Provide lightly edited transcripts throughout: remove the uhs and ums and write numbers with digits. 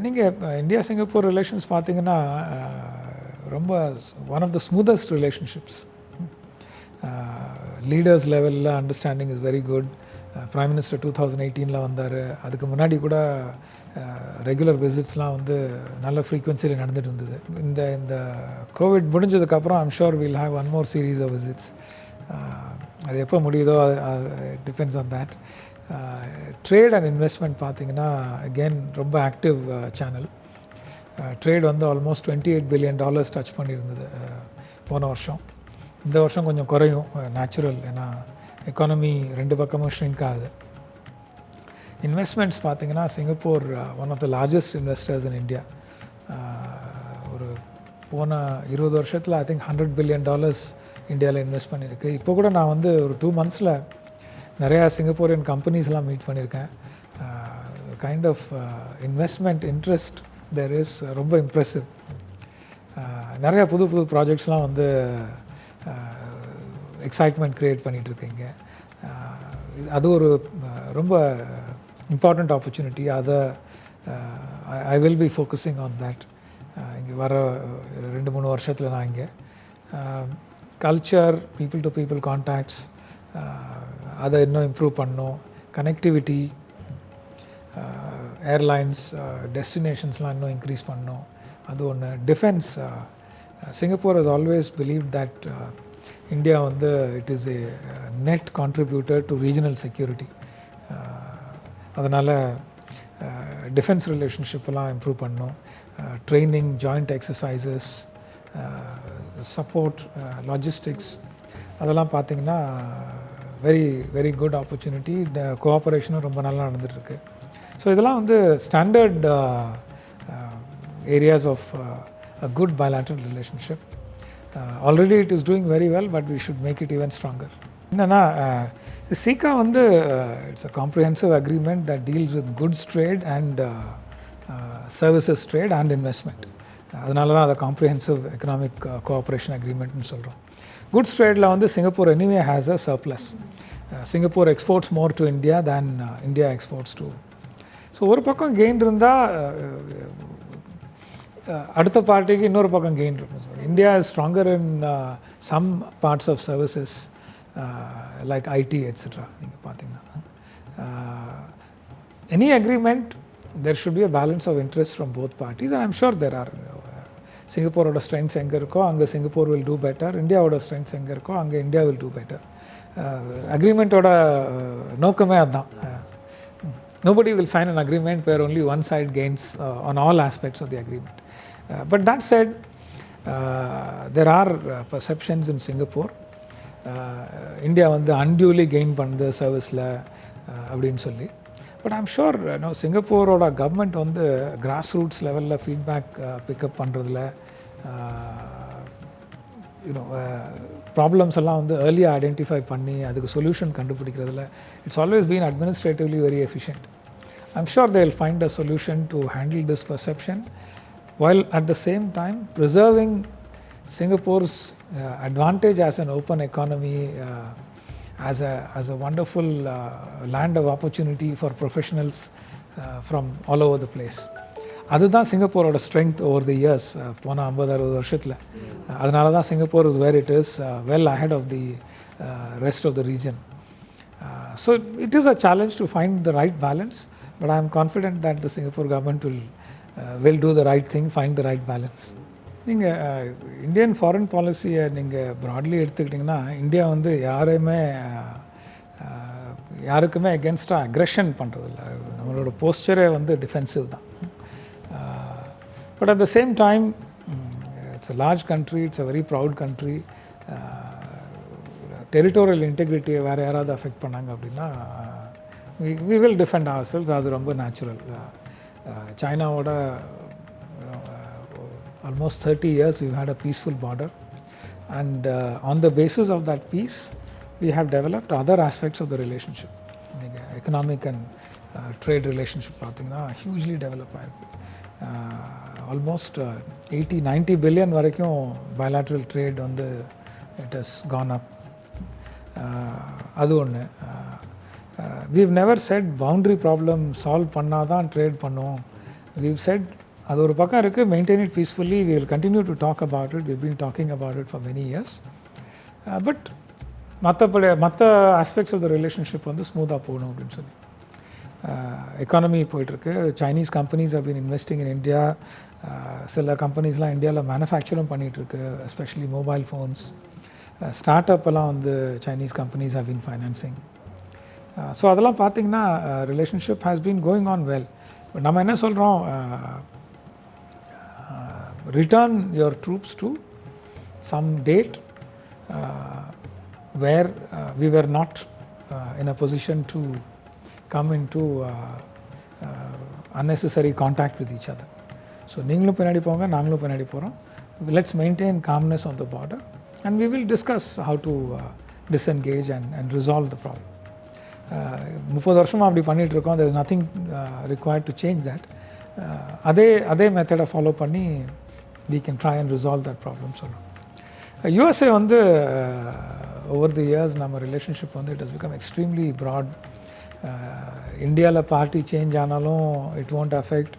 நீங்கள் இப்போ India Singapore relations பார்த்தீங்கன்னா ரொம்ப one of the smoothest relationships. Leaders லெவலில் understanding is very good. Prime minister 2018 வந்தார். அதுக்கு முன்னாடி கூட ரெகுலர் விசிட்ஸ்லாம் வந்து நல்ல ஃப்ரீக்வன்சியில் நடந்துட்டு இருந்தது. இந்த கோவிட் முடிஞ்சதுக்கப்புறம் I'm sure will have one more series of visits. அது எப்போ முடியுதோ depends on that. Trade and investment பார்த்திங்கன்னா அகெயின் ரொம்ப ஆக்டிவ் சேனல். ட்ரேட் வந்து ஆல்மோஸ்ட் $28 பில்லியன் டச் பண்ணியிருந்தது போன வருஷம். இந்த வருஷம் கொஞ்சம் குறையும், நேச்சுரல், ஏன்னா எக்கானமி ரெண்டு பக்கமும் ஷ்ரிங்க் ஆகுது. இன்வெஸ்ட்மெண்ட்ஸ் பார்த்திங்கன்னா Singapore one of the largest investors in India. ஒரு போன 20 வருஷத்தில் ஐ திங்க் $100 பில்லியன் இந்தியாவில் இன்வெஸ்ட் பண்ணியிருக்கு. இப்போ கூட நான் வந்து ஒரு 2 monthsல நிறையா சிங்கப்பூரியன் கம்பெனிஸ்லாம் மீட் பண்ணியிருக்கேன். Kind of investment interest there is ரொம்ப இம்ப்ரெசிவ். நிறையா புது ப்ராஜெக்ட்ஸ்லாம் வந்து எக்ஸைட்மெண்ட் க்ரியேட் பண்ணிகிட்ருக்கீங்க. அது ஒரு ரொம்ப இம்பார்ட்டண்ட் ஆப்பர்ச்சுனிட்டி. அதை I will be focusing on that. இங்கே வர 2-3 வருஷத்தில் நான் இங்கே culture, people to people contacts, அதை இன்னும் இம்ப்ரூவ் பண்ணணும். கனெக்டிவிட்டி, ஏர்லைன்ஸ், டெஸ்டினேஷன்ஸ்லாம் இன்னும் இன்க்ரீஸ் பண்ணணும். அது ஒன்று. Defence, Singapore has always believe that India வந்து it is a net contributor to regional security. அதனால் டிஃபென்ஸ் ரிலேஷன்ஷிப்பெல்லாம் இம்ப்ரூவ் பண்ணணும். Training, joint exercises, support, logistics, அதெல்லாம் பார்த்திங்கன்னா வெரி வெரி குட் ஆப்பர்ச்சுனிட்டி. கோஆப்ரேஷனும் ரொம்ப நல்லா நடந்துகிட்ருக்கு. ஸோ இதெல்லாம் வந்து standard areas of a good bilateral relationship. Already it is doing very well, but we should make it even stronger. என்னென்னா சீகா வந்து it's a comprehensive agreement that deals with goods trade and services trade and investment. அதனால தான் அதை comprehensive economic cooperation அக்ரிமெண்ட்னு சொல்கிறோம். Goods ட்ரேடில் வந்து Singapore anyway has a surplus. Singapore exports more to India than India exports to. So ஒரு பக்கம் gain இருந்தால் அடுத்த பார்ட்டிக்கு இன்னொரு பக்கம் கெயின் இருக்கும். So India is stronger in some parts of services like IT etcetera. நீங்கள் பார்த்தீங்கன்னா any agreement there should be a balance of interest from both parties, and I'm sure there are. சிங்கப்பூரோட strengths எங்கே இருக்கோ அங்கே Singapore will do better. இந்தியாவோட strengths எங்கே இருக்கோ அங்கே இந்தியா வில் டூ பெட்டர். அக்ரிமெண்ட்டோட நோக்கமே அதுதான். Nobody will sign an agreement where only one side gains on all aspects of the agreement. But that said, there are perceptions in Singapore. India வந்து unduly gain பண்ணுது சர்வீஸில் அப்படின்னு சொல்லி. But I'm sure சிங்கப்பூரோட government வந்து grass roots லெவலில் feedback pick up பண்ணுறதுல, problems எல்லாம் வந்து ஏர்லியாக ஐடென்டிஃபை பண்ணி அதுக்கு சொல்யூஷன் கண்டுபிடிக்கிறதுல it's always been administratively very efficient. I'm sure they will find a solution to handle this perception while at the same time preserving Singapore's advantage as an open economy, as a wonderful land of opportunity for professionals from all over the place. அதுதான் சிங்கப்பூரோட strength over the years. போன 50-60 வருஷத்தில் அதனால தான் Singapore is where it is, well ahead of the rest of the region. So it is a challenge to find the right balance, but I am confident that the Singapore government will do the right thing, find the right balance. நீங்கள் Indian foreign பாலிசியை நீங்கள் broadly எடுத்துக்கிட்டிங்கன்னா India வந்து யாருக்குமே அகென்ஸ்டாக aggression பண்ணுறதில்ல. நம்மளோட போஸ்டரே வந்து defensive தான். But at the same time it's a large country, it's a very proud country. Territorial இன்டெகிரிட்டியை வேறு யாராவது அஃபெக்ட் பண்ணாங்க அப்படின்னா we will defend ourselves. அது ரொம்ப நேச்சுரல். சைனாவோட almost 30 years we've had a peaceful border, and on the basis of that peace we have developed other aspects of the relationship. Economic and trade relationship பார்த்தீங்கன்னா hugely develop ஆயிருக்கு. Almost 80-90 billion வரைக்கும் bilateral trade வந்து it has gone up. அது ஒன்று. we've never said boundary problem solve பண்ணாதான் trade பண்ணுவோம், we've said அது ஒரு பக்கம் இருக்குது, maintain it peacefully, we will continue to talk about it, we've been talking about it for many years, but மற்ற aspects of the relationship வந்து ஸ்மூத்தாக போகணும் அப்படின்னு சொல்லி. எக்கானமி போயிட்டுருக்கு, Chinese companies have been investing in India, சில கம்பெனிஸ்லாம் இந்தியாவில் மேனுஃபேக்சரும் பண்ணிகிட்ருக்கு, எஸ்பெஷலி மொபைல் ஃபோன்ஸ், ஸ்டார்ட் அப்பெல்லாம் வந்து Chinese companies have been financing. So அதெல்லாம் பார்த்திங்கன்னா relationship has been going on well. நம்ம என்ன சொல்கிறோம், return your troops to some date where we were not in a position to come into unnecessary contact with each other. So நீங்களும் பின்னாடி போங்க, நாங்களும் பின்னாடி போகிறோம். Let's maintain calmness on the border and we will discuss how to disengage and resolve the problem. 30 வருஷமாக அப்படி பண்ணிகிட்ருக்கோம், there is nothing required to change that. அதே மெத்தடை ஃபாலோ பண்ணி we can try and resolve that problem. சொல்லுவோம். USA வந்து over the years நம்ம relationship வந்து it has become extremely broad. இந்தியாவில் பார்ட்டி சேஞ்ச் ஆனாலும் it won't affect,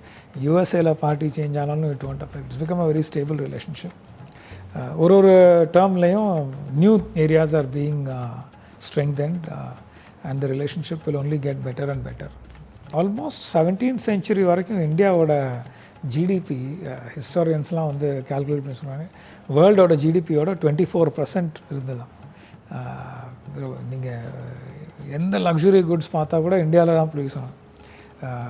யூஎஸ்ஏல பார்ட்டி சேஞ்ச் ஆனாலும் it won't affect. It's become a very stable relationship. ஒரு டேர்ம்லேயும் new areas are being strengthened and the relationship will only get better and better. Almost 17th century வரைக்கும் இந்தியாவோட GDP ஹிஸ்டாரியன்ஸ்லாம் வந்து calculate பண்ணி சொன்னாங்க, வேர்ல்டோட ஜிடிபியோட 24% இருந்ததுதான். நீங்கள் எந்த லக்ஸுரி குட்ஸ் பார்த்தா கூட இந்தியாவில் தான் ப்ரொடியூஸ் ஆகும்.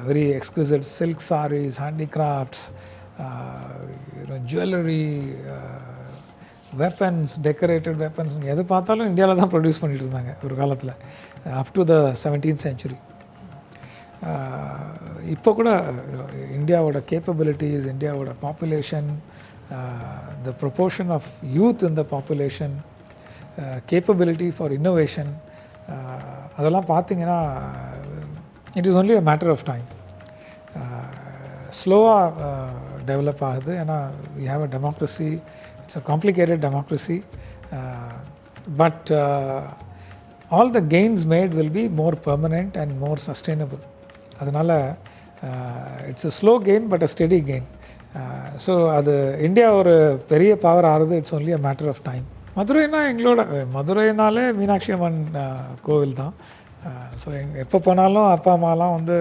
Very exclusive silk saris, handicrafts, jewellery, weapons, decorated weapons, எது பார்த்தாலும் இந்தியாவில் தான் ப்ரொடியூஸ் பண்ணிட்டு இருந்தாங்க ஒரு காலத்தில், up to the 17th century. இப்போ கூட இந்தியாவோட கேப்பபிலிட்டிஸ், இந்தியாவோட population, the proportion of youth in the population, capability for innovation, அதெல்லாம் பார்த்திங்கன்னா it is only a matter of time. ஸ்லோவாக டெவலப் ஆகுது, ஏன்னா we have a democracy, it's a complicated democracy, but all the gains made will be more permanent and more sustainable. அதனால் it's a slow gain but a steady gain. So அது India ஒரு பெரிய power ஆகிறது, it's only a matter of time. மதுரைனா எங்களோட, மதுரைனாலே மீனாட்சி அம்மன் கோவில் தான். So எப்போ போனாலும் அப்பா அம்மாலாம் வந்து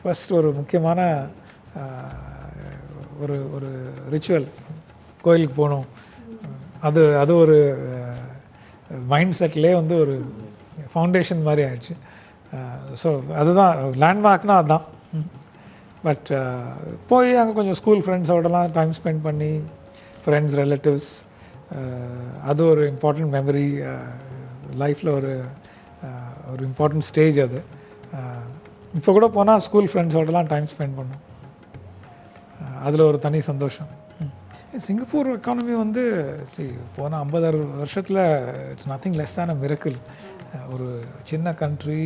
ஃபஸ்ட் ஒரு முக்கியமான ஒரு ரிச்சுவல், கோயிலுக்கு போகணும், அது ஒரு மைண்ட் செட்லேயே வந்து ஒரு ஃபவுண்டேஷன் மாதிரி ஆயிடுச்சு. ஸோ அதுதான் லேண்ட்மார்க்னால் அதுதான். பட் போய் அங்கே கொஞ்சம் ஸ்கூல் ஃப்ரெண்ட்ஸோடலாம் டைம் ஸ்பெண்ட் பண்ணி, ஃப்ரெண்ட்ஸ், ரிலேட்டிவ்ஸ், அது ஒரு இம்பார்ட்டண்ட் மெமரி லைஃப்பில், ஒரு இம்பார்ட்டண்ட் ஸ்டேஜ் அது. இப்போ கூட போனால் ஸ்கூல் ஃப்ரெண்ட்ஸோடலாம் டைம் ஸ்பெண்ட் பண்ணோம், அதில் ஒரு தனி சந்தோஷம். சிங்கப்பூர் எக்கானமி வந்து போன 50 வருஷத்தில் it's nothing less than a miracle. ஒரு சின்ன country,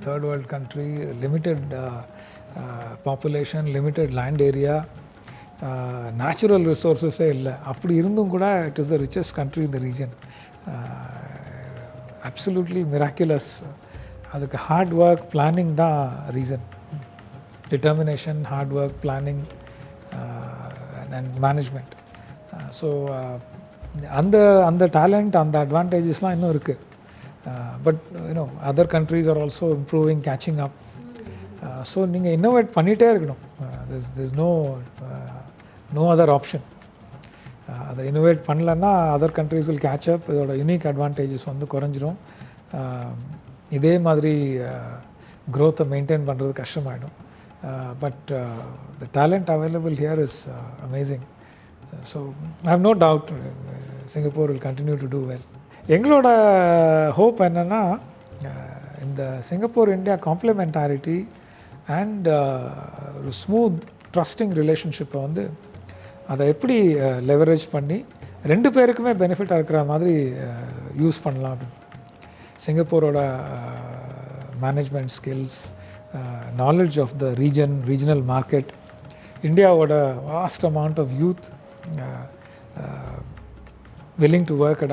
third world country, limited population, limited land area, natural ரிசோர்ஸஸே இல்லை. அப்படி இருந்தும் கூட it is the richest country in the region. Absolutely miraculous. அதுக்கு ஹார்ட் ஒர்க், பிளானிங் தான் reason. Determination, hard work, planning and management. So அந்த talent, அந்த அட்வான்டேஜஸ்லாம் இன்னும் இருக்குது. But you know other countries are also improving, catching up. So நீங்கள் innovate பண்ணிகிட்டே இருக்கணும். there's no other option. அதை இன்னோவேட் பண்ணலன்னா other countries will catch up. இதோட யூனிக் அட்வான்டேஜஸ் வந்து குறைஞ்சிரும். இதே மாதிரி க்ரோத்தை மெயின்டைன் பண்ணுறது கஷ்டமாயிடும். But the talent available here is amazing. So I have no doubt Singapore will continue to do well. எங்களோட ஹோப் என்னென்னா, இந்த சிங்கப்பூர் இந்தியா காம்ப்ளிமெண்டாரிட்டி அண்ட் ஒரு ஸ்மூத் ட்ரஸ்டிங் ரிலேஷன்ஷிப்பை வந்து அதை எப்படி லெவரேஜ் பண்ணி 2 பேருக்குமே பெனிஃபிட்டாக இருக்கிற மாதிரி யூஸ் பண்ணலாம் அப்படின்னு. சிங்கப்பூரோட management skills, knowledge of the regional market, இந்தியாவோட vast amount of youth willing to work at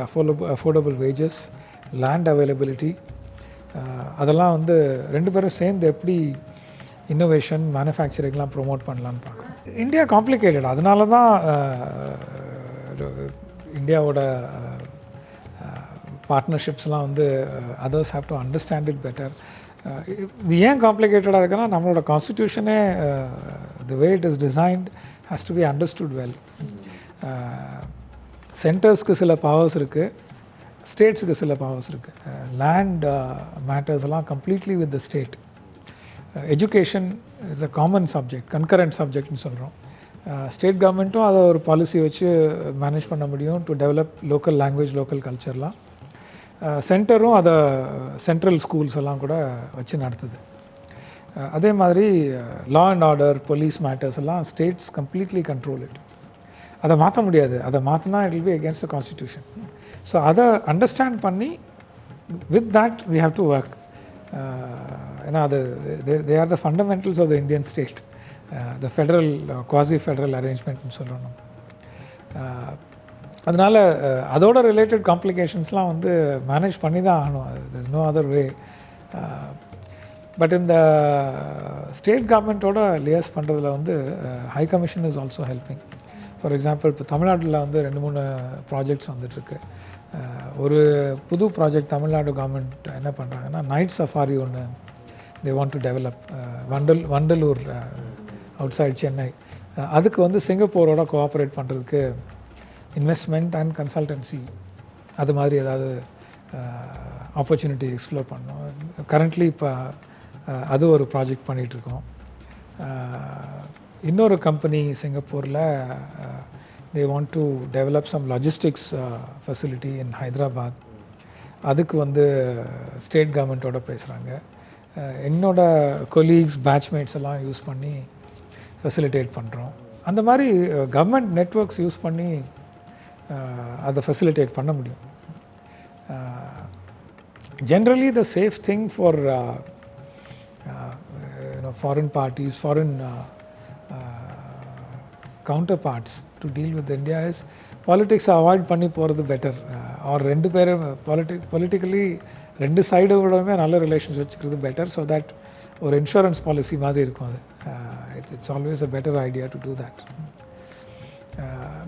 affordable wages, land availability, அதெல்லாம் வந்து 2 பேரும் சேர்ந்து எப்படி இன்னோவேஷன் மேனுஃபேக்சரிங்லாம் ப்ரொமோட் பண்ணலான்னு பார்க்குறோம். இந்தியா காம்ப்ளிகேட்டட், அதனால தான் இந்தியாவோட பார்ட்னர்ஷிப்ஸ்லாம் வந்து others have to understand it better. இது ஏன் காம்ப்ளிகேட்டடாக இருக்குன்னா நம்மளோட கான்ஸ்டிடியூஷனே the way it is designed has to be understood well. சென்டர்ஸ்க்கு சில பவர்ஸ் இருக்குது, ஸ்டேட்ஸுக்கு சில பவர்ஸ் இருக்குது. லேண்ட் மேட்டர்ஸ் எல்லாம் completely with the state. Education is a common subject, concurrent சப்ஜெக்ட்னு சொல்கிறோம். ஸ்டேட் கவர்மெண்ட்டும் அதை ஒரு பாலிசி வச்சு மேனேஜ் பண்ண முடியும் to develop local language, local கல்ச்சர்லாம். சென்டரும் அதை சென்ட்ரல் ஸ்கூல்ஸ் எல்லாம் கூட வச்சு நடத்துது. அதே மாதிரி law and order, police matters எல்லாம் ஸ்டேட்ஸ் கம்ப்ளீட்லி கண்ட்ரோல் இட். அதை மாற்ற முடியாது, அதை மாற்றினா it will be against the constitution. So அதை அண்டர்ஸ்டாண்ட் பண்ணி with that we have to work. ஏன்னா அது they are the fundamentals of the Indian state, the federal quasi federal அரேஞ்ச்மெண்ட்னு சொல்லணும். அதனால் அதோட ரிலேட்டட் காம்ப்ளிகேஷன்ஸ்லாம் வந்து மேனேஜ் பண்ணி தான் ஆகணும். There is no other way. But இந்த ஸ்டேட் கவர்மெண்ட்டோட லியஸ் பண்ணுறதுல வந்து high commission is also helping. For example இப்போ தமிழ்நாட்டில் வந்து 2-3 ப்ராஜெக்ட்ஸ் வந்துட்டுருக்கு. ஒரு புது ப்ராஜெக்ட் தமிழ்நாடு கவர்மெண்ட் என்ன பண்ணுறாங்கன்னா, நைட் சஃபாரி ஒன்று they want to develop Vandalur outside Chennai. அதுக்கு வந்து சிங்கப்பூரோட கோஆப்ரேட் பண்ணுறதுக்கு இன்வெஸ்ட்மெண்ட் அண்ட் கன்சல்டன்சி அது மாதிரி ஏதாவது ஆப்பர்ச்சுனிட்டி எக்ஸ்ப்ளோர் பண்ணோம். கரண்ட்லி இப்போ அது ஒரு ப்ராஜெக்ட் பண்ணிகிட்ருக்கோம். இன்னொரு கம்பெனி சிங்கப்பூரில் they want to develop some logistics facility in Hyderabad. அதுக்கு வந்து ஸ்டேட் கவர்மெண்ட்டோட பேசுகிறாங்க. என்னோட கொலீக்ஸ், பேட்ச்மேட்ஸ் எல்லாம் யூஸ் பண்ணி ஃபெசிலிட்டேட் பண்ணுறோம். அந்த மாதிரி கவர்மெண்ட் நெட்வொர்க்ஸ் யூஸ் பண்ணி அதை ஃபெசிலிட்டேட் பண்ண முடியும். Generally the safe thing for foreign parties, foreign counterparts to deal with India is politics avoid பண்ணி போகிறது பெட்டர். ஆர் ரெண்டு பேரும் பொலிட்டிக்கலி ரெண்டு சைடு விடவே நல்ல ரிலேஷன்ஸ் வச்சுக்கிறது பெட்டர். ஸோ தட் ஒரு இன்சூரன்ஸ் பாலிசி மாதிரி இருக்கும். அது it's always a better idea to do that.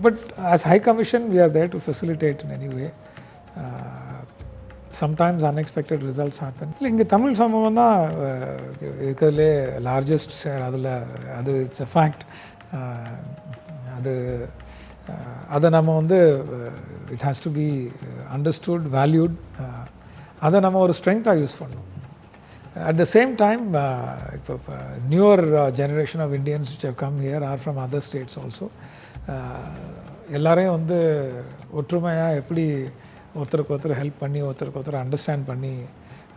But as high commission we are there to facilitate in any way. Sometimes unexpected results happen. இல்லை, இங்கே தமிழ் சமூகம் தான் இருக்கிறதுலே லார்ஜஸ்ட் ஷேர். அது இட்ஸ் எ ஃபேக்ட். அதை நம்ம வந்து it has to be understood, valued. அதை நம்ம ஒரு ஸ்ட்ரென்த்தாக யூஸ் பண்ணணும். அட் த சேம் டைம் இப்போ newer generation of Indians which have come here are from other states also. எல்லாரையும் வந்து ஒற்றுமையாக எப்படி ஒருத்தருக்கு ஒருத்தர் ஹெல்ப் பண்ணி, ஒருத்தருக்கு ஒருத்தர் அண்டர்ஸ்டாண்ட் பண்ணி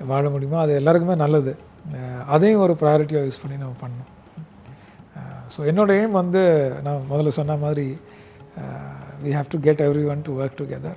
வாழ முடியுமோ அது எல்லாருக்குமே நல்லது. அதையும் ஒரு ப்ரையாரிட்டியாக யூஸ் பண்ணி நம்ம பண்ணணும். ஸோ என்னோட எய்ம் வந்து நான் முதல்ல சொன்ன மாதிரி we have to get everyone to work together.